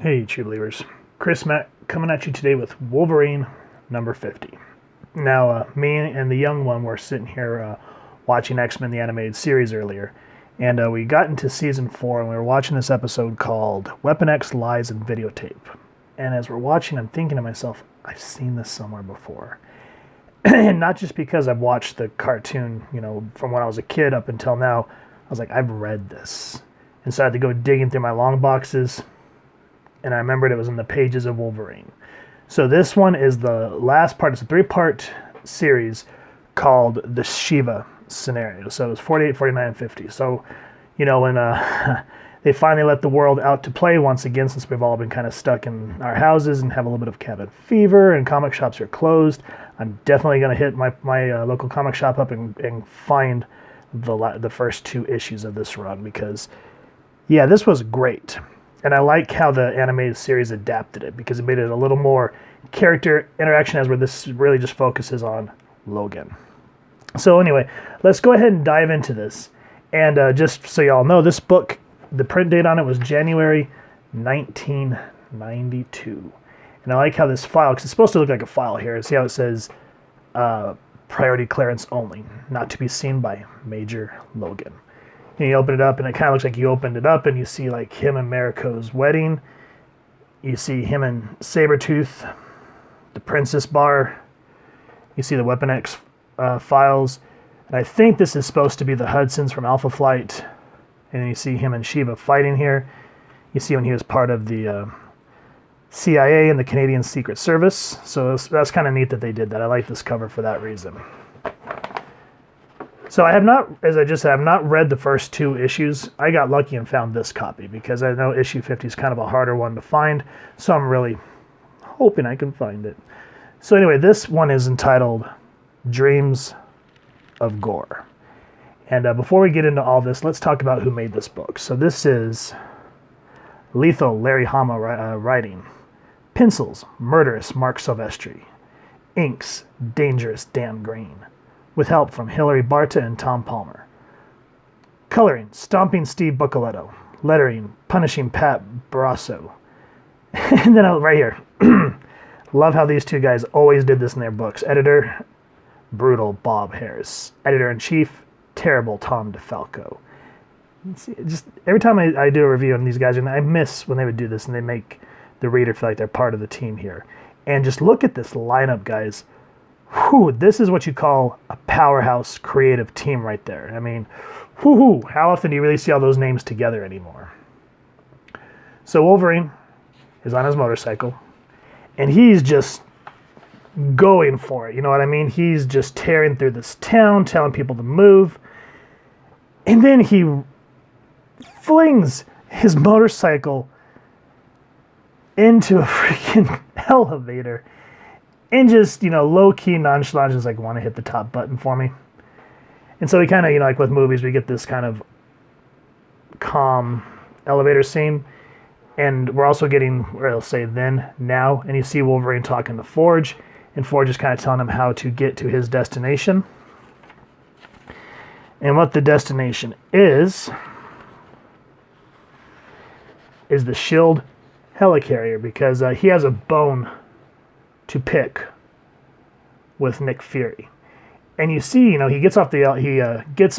Hey, true believers. Chris Mack coming at you today with Wolverine number 50. Now, me and the young one were sitting here watching X-Men the animated series earlier, and we got into season 4, and we were watching this episode called Weapon X Lies in Videotape. And as we're watching, I'm thinking to myself, I've seen this somewhere before. And not just because I've watched the cartoon, from when I was a kid up until now. I was like, I've read this. And so I had to go digging through my long boxes, and I remembered it was in the pages of Wolverine. So this one is the last part. It's a 3-part series called the Shiva Scenario. So it was 48, 49, and 50. So, when they finally let the world out to play once again, since we've all been kind of stuck in our houses and have a little bit of cabin fever and comic shops are closed, I'm definitely going to hit my local comic shop up and find the first 2 issues of this run, because, yeah, this was great. And I like how the animated series adapted it, because it made it a little more character interaction, as where this really just focuses on Logan. So anyway, let's go ahead and dive into this. And just so y'all know, this book, the print date on it was January 1992. And I like how this file, because it's supposed to look like a file here. See how it says priority clearance only, not to be seen by Major Logan. And you open it up, and it kind of looks like you opened it up, and you see like him and Mariko's wedding. You see him and Sabretooth, the Princess Bar. You see the Weapon X files. And I think this is supposed to be the Hudsons from Alpha Flight. And then you see him and Shiva fighting here. You see when he was part of the CIA and the Canadian Secret Service. So that's kind of neat that they did that. I like this cover for that reason. So I have not, as I just said, I have not read the first 2 issues. I got lucky and found this copy, because I know issue 50 is kind of a harder one to find. So I'm really hoping I can find it. So anyway, this one is entitled Dreams of Gore. And before we get into all this, let's talk about who made this book. So this is Lethal Larry Hama writing. Pencils, Murderous Mark Silvestri. Inks, Dangerous Dan Green, with help from Hilary Barta and Tom Palmer. Coloring, Stomping Steve Buccoletto. Lettering, Punishing Pat Barrasso. And then right here, love how these 2 guys always did this in their books. Editor, brutal Bob Harris. Editor-in-chief, terrible Tom DeFalco. See, just every time I do a review on these guys, and I miss when they would do this, and they make the reader feel like they're part of the team here. And just look at this lineup, guys. Whew, this is what you call a powerhouse creative team right there. I mean, whoo, how often do you really see all those names together anymore? So Wolverine is on his motorcycle, and he's just going for it. You know what I mean? He's just tearing through this town, telling people to move. And then he flings his motorcycle into a freaking elevator. And just, low-key nonchalant, just like, want to hit the top button for me. And so we kind of, like with movies, we get this kind of calm elevator scene. And we're also getting, where it'll say then, now. And you see Wolverine talking to Forge. And Forge is kind of telling him how to get to his destination. And what the destination is the SHIELD helicarrier. Because he has a bone to pick with Nick Fury. And you see, he gets off the he gets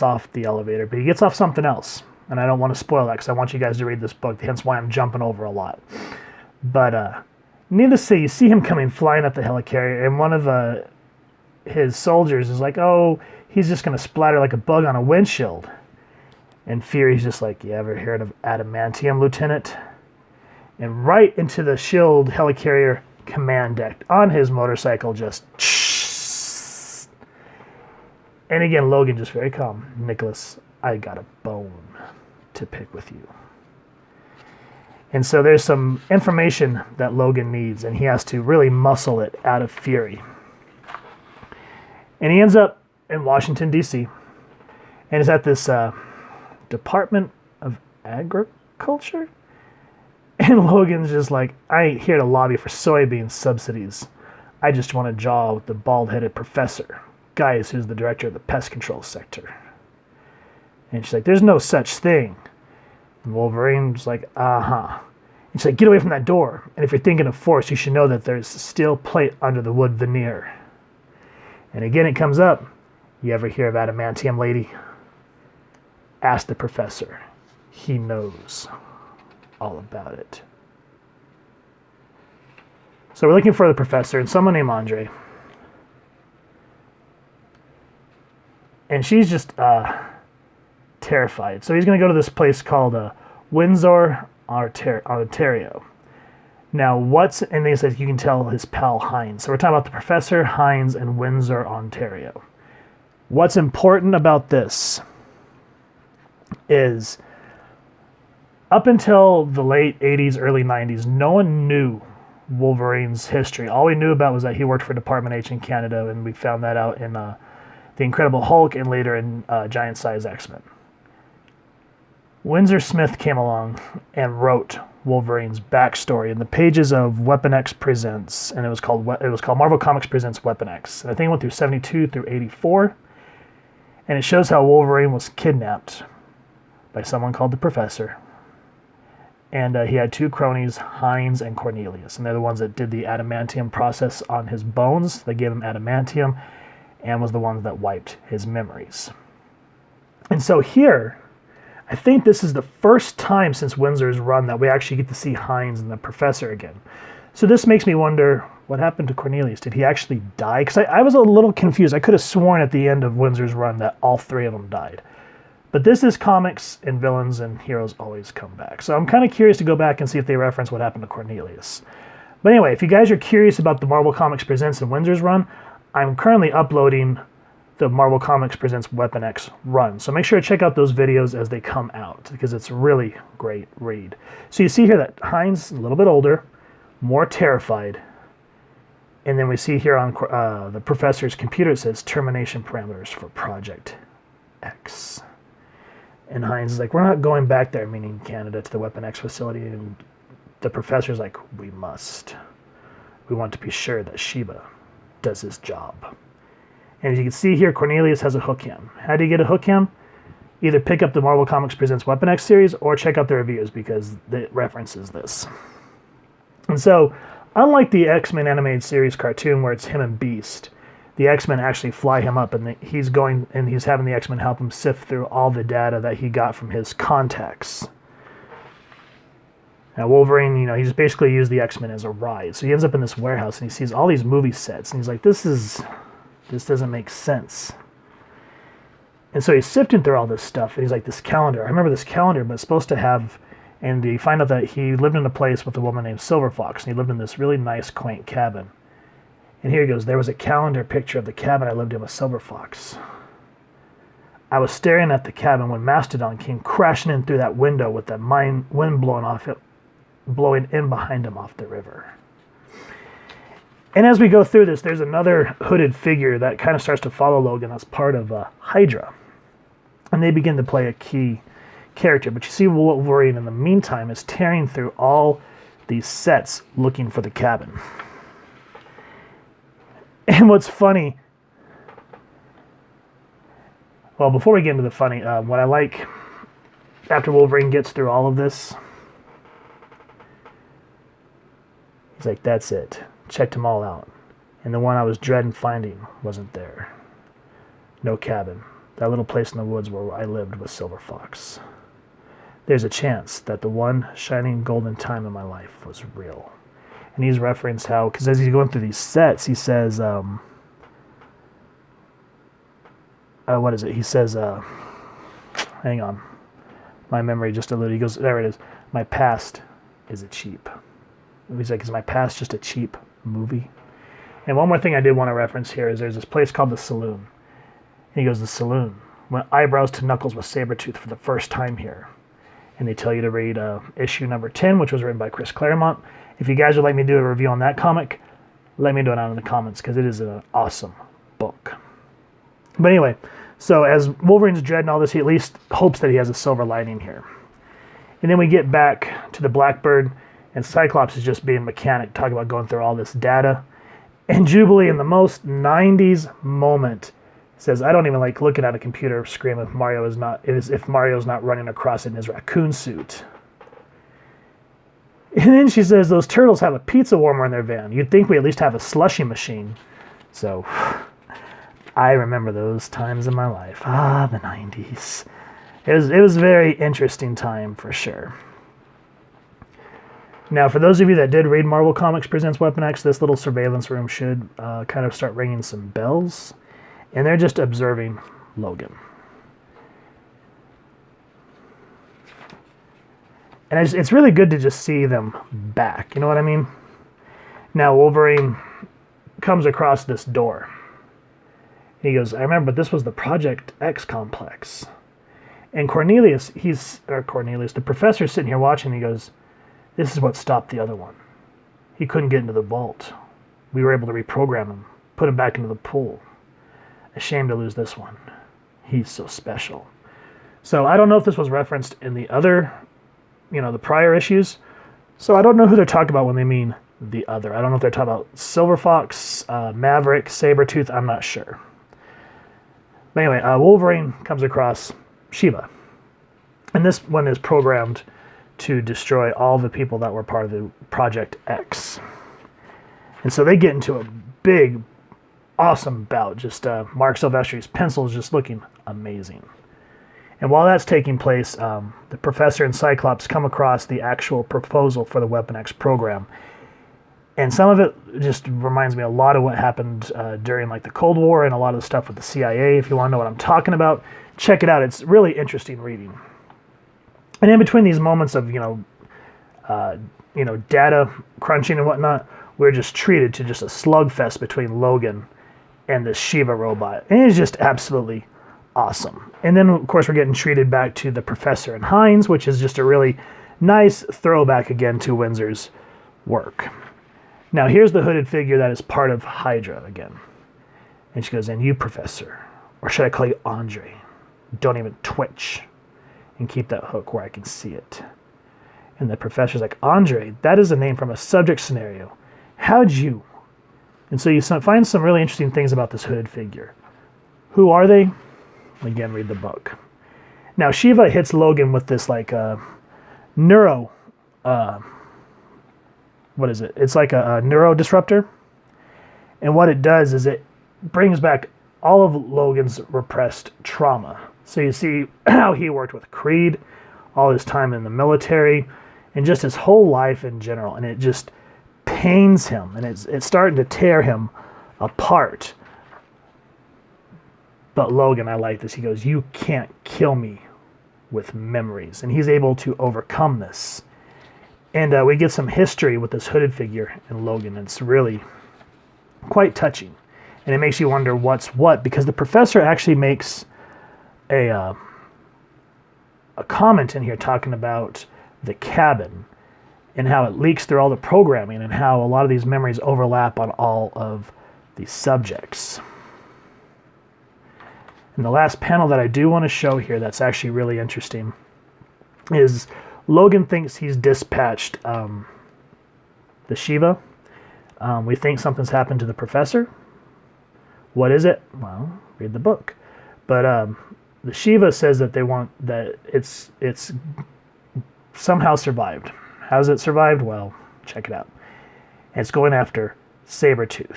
off the elevator, but he gets off something else. And I don't want to spoil that, because I want you guys to read this book, hence why I'm jumping over a lot. But needless to say, you see him coming flying up the helicarrier, and one of his soldiers is like, oh, he's just going to splatter like a bug on a windshield. And Fury's just like, you ever heard of adamantium, Lieutenant? And right into the SHIELD helicarrier command deck on his motorcycle, just. And again, Logan just very calm. Nicholas, I got a bone to pick with you. And so there's some information that Logan needs, and he has to really muscle it out of Fury. And he ends up in Washington, D.C., and is at this Department of Agriculture. And Logan's just like, I ain't here to lobby for soybean subsidies. I just want to jaw with the bald-headed professor, Gaius, who's the director of the pest control sector. And she's like, there's no such thing. And Wolverine's like, uh-huh. And she's like, get away from that door. And if you're thinking of force, you should know that there's steel plate under the wood veneer. And again, it comes up. You ever hear of adamantium, lady? Ask the professor. He knows all about it. So we're looking for the professor and someone named Andre. And she's just terrified. So he's going to go to this place called Windsor, Ontario. Now, and they said you can tell his pal Hines. So we're talking about the professor, Hines, and Windsor, Ontario. What's important about this is up until the late 80s, early 90s, no one knew Wolverine's history. All we knew about was that he worked for Department H in Canada, and we found that out in The Incredible Hulk and later in Giant Size X-Men. Windsor Smith came along and wrote Wolverine's backstory in the pages of Weapon X Presents, and it was called Marvel Comics Presents Weapon X. And I think it went through 72 through 84, and it shows how Wolverine was kidnapped by someone called the Professor. And he had two cronies, Hines and Cornelius, and they're the ones that did the adamantium process on his bones. They gave him adamantium and was the ones that wiped his memories. And so here, I think this is the first time since Windsor's run that we actually get to see Hines and the Professor again. So this makes me wonder, what happened to Cornelius? Did he actually die? Because I was a little confused. I could have sworn at the end of Windsor's run that all three of them died. But this is comics, and villains and heroes always come back. So I'm kind of curious to go back and see if they reference what happened to Cornelius. But anyway, if you guys are curious about the Marvel Comics Presents and Windsor's run, I'm currently uploading the Marvel Comics Presents Weapon X run. So make sure to check out those videos as they come out, because it's a really great read. So you see here that Hines is a little bit older, more terrified. And then we see here on the Professor's computer, it says termination parameters for Project X. And Hines is like, we're not going back there, meaning Canada, to the Weapon X facility. And the Professor's like, we must. We want to be sure that Shiva does his job. And as you can see here, Cornelius has a hook cam. How do you get a hook cam? Either pick up the Marvel Comics Presents Weapon X series or check out the reviews, because it references this. And so, unlike the X-Men animated series cartoon where it's him and Beast, the X-Men actually fly him up, and he's having the X-Men help him sift through all the data that he got from his contacts. Now Wolverine, he just basically used the X-Men as a ride. So he ends up in this warehouse, and he sees all these movie sets, and he's like, this doesn't make sense. And so he's sifting through all this stuff, and he's like, this calendar, I remember this calendar, but it's supposed to have, and you find out that he lived in a place with a woman named Silver Fox, and he lived in this really nice, quaint cabin. And here he goes, there was a calendar picture of the cabin I lived in with Silver Fox. I was staring at the cabin when Mastodon came crashing in through that window with that wind blowing in behind him off the river. And as we go through this, there's another hooded figure that kind of starts to follow Logan as part of Hydra. And they begin to play a key character. But you see Wolverine in the meantime is tearing through all these sets looking for the cabin. And what's funny, well, before we get into the funny, what I like, after Wolverine gets through all of this, he's like, that's it. Checked them all out. And the one I was dreading finding wasn't there. No cabin. That little place in the woods where I lived with Silver Fox. There's a chance that the one shining golden time in my life was real. And he's referenced how, because as he's going through these sets, he says, what is it? He says, hang on. My memory just eluded. He goes, there it is. My past is a cheap. He's like, is my past just a cheap movie? And one more thing I did want to reference here is there's this place called the Saloon. And he goes, the Saloon. Went eyebrows to knuckles with Sabretooth for the first time here. And they tell you to read issue number 10, which was written by Chris Claremont. If you guys would like me to do a review on that comic, let me know it down in the comments, because it is an awesome book. But anyway, so as Wolverine's dreading all this, he at least hopes that he has a silver lining here. And then we get back to the Blackbird, and Cyclops is just being mechanic, talking about going through all this data. And Jubilee, in the most 90s moment, says, I don't even like looking at a computer screen if Mario's not running across it in his raccoon suit. And then she says, those turtles have a pizza warmer in their van. You'd think we at least have a slushy machine. So, I remember those times in my life. Ah, the 90s. It was a very interesting time, for sure. Now, for those of you that did read Marvel Comics Presents Weapon X, this little surveillance room should kind of start ringing some bells. And they're just observing Logan. And it's really good to just see them back. You know what I mean? Now, Wolverine comes across this door. And he goes, I remember this was the Project X complex. And the professor's sitting here watching, and he goes, this is what stopped the other one. He couldn't get into the vault. We were able to reprogram him, put him back into the pool. Ashamed to lose this one. He's so special. So I don't know if this was referenced in the other, the prior issues. So I don't know who they're talking about when they mean the other. I don't know if they're talking about Silver Fox, Maverick, Sabretooth. I'm not sure. But anyway, Wolverine comes across Shiva. And this one is programmed to destroy all the people that were part of the Project X. And so they get into a big, awesome bout. Just Mark Silvestri's pencil is just looking amazing. And while that's taking place, the Professor and Cyclops come across the actual proposal for the Weapon X program. And some of it just reminds me a lot of what happened during like the Cold War and a lot of the stuff with the CIA. If you want to know what I'm talking about, check it out. It's really interesting reading. And in between these moments of data crunching and whatnot, we're just treated to just a slugfest between Logan and this Shiva robot. And it's just absolutely awesome. And then, of course, we're getting treated back to the Professor and Hines, which is just a really nice throwback again to Windsor's work. Now, here's the hooded figure that is part of Hydra again. And she goes, and you, Professor, or should I call you Andre? Don't even twitch. And keep that hook where I can see it. And the Professor's like, Andre, that is a name from a subject scenario. How'd you? And so you find some really interesting things about this hooded figure. Who are they? Again, read the book. Now, Shiva hits Logan with this like neuro... what is it? It's like a neuro disruptor. And what it does is it brings back all of Logan's repressed trauma. So you see how he worked with Creed, all his time in the military, and just his whole life in general. And it just pains him, and it's starting to tear him apart. But Logan, I like this. He goes, you can't kill me with memories. And he's able to overcome this. And we get some history with this hooded figure in Logan. It's really quite touching. And it makes you wonder what's what, because the Professor actually makes a comment in here talking about the cabin and how it leaks through all the programming and how a lot of these memories overlap on all of these subjects. And the last panel that I do want to show here that's actually really interesting is Logan thinks he's dispatched the Shiva. We think something's happened to the Professor. What is it? Well, read the book. But the Shiva says that they want that it's somehow survived. How's it survived? Well, check it out. And it's going after Sabretooth.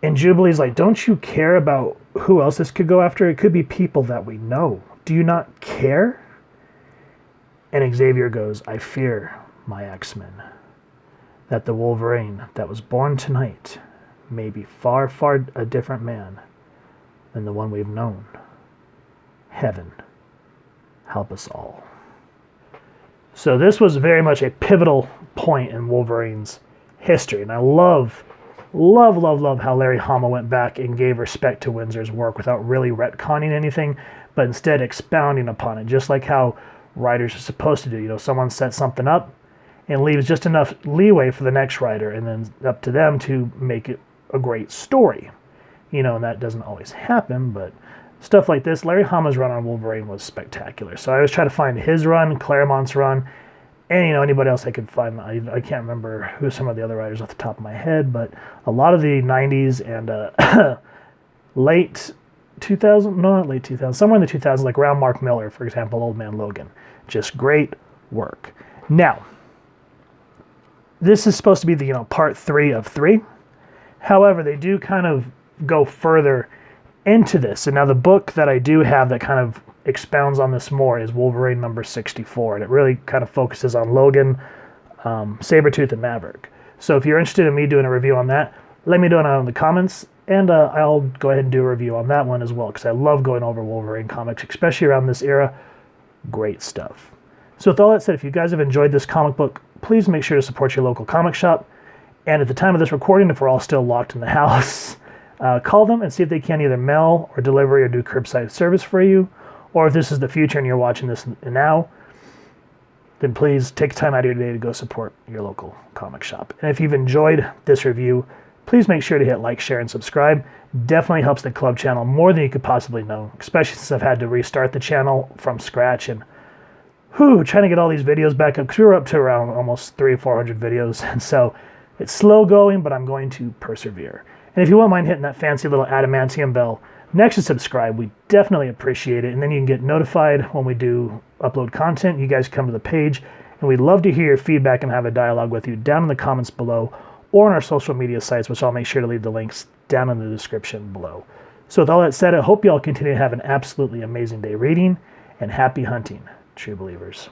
And Jubilee's like, don't you care about who else this could go after? It could be people that we know. Do you not care? And Xavier goes, I fear, my X-Men, that the Wolverine that was born tonight may be far, far a different man than the one we've known. Heaven, help us all. So this was very much a pivotal point in Wolverine's history. And I love how Larry Hama went back and gave respect to Windsor's work without really retconning anything, but instead expounding upon it, just like how writers are supposed to do. Someone sets something up and leaves just enough leeway for the next writer, and then up to them to make it a great story. And that doesn't always happen, but stuff like this, Larry Hama's run on Wolverine was spectacular. So I was trying to find his run, Claremont's run, and anybody else I could find. I can't remember who some of the other writers off the top of my head, but a lot of the 90s and late 2000, no, not late 2000, somewhere in the 2000s, like around Mark Millar, for example, Old Man Logan. Just great work. Now, this is supposed to be the, part 3 of 3. However, they do kind of go further into this. And now the book that I do have that kind of expounds on this more is Wolverine number 64. And it really kind of focuses on Logan, Sabretooth, and Maverick. So if you're interested in me doing a review on that, let me know it in the comments. And I'll go ahead and do a review on that one as well, because I love going over Wolverine comics, especially around this era. Great stuff. So with all that said, if you guys have enjoyed this comic book, please make sure to support your local comic shop. And at the time of this recording, if we're all still locked in the house, call them and see if they can either mail or delivery or do curbside service for you. Or if this is the future and you're watching this now, then please take time out of your day to go support your local comic shop. And if you've enjoyed this review, please make sure to hit like, share, and subscribe. Definitely helps the club channel more than you could possibly know, especially since I've had to restart the channel from scratch and trying to get all these videos back up, because we were up to around almost 300 or 400 videos. And so it's slow going, but I'm going to persevere. And if you won't mind hitting that fancy little adamantium bell next to subscribe, we definitely appreciate it. And then you can get notified when we do upload content. You guys come to the page, and we'd love to hear your feedback and have a dialogue with you down in the comments below or on our social media sites, which I'll make sure to leave the links down in the description below. So with all that said, I hope you all continue to have an absolutely amazing day reading, and happy hunting, true believers.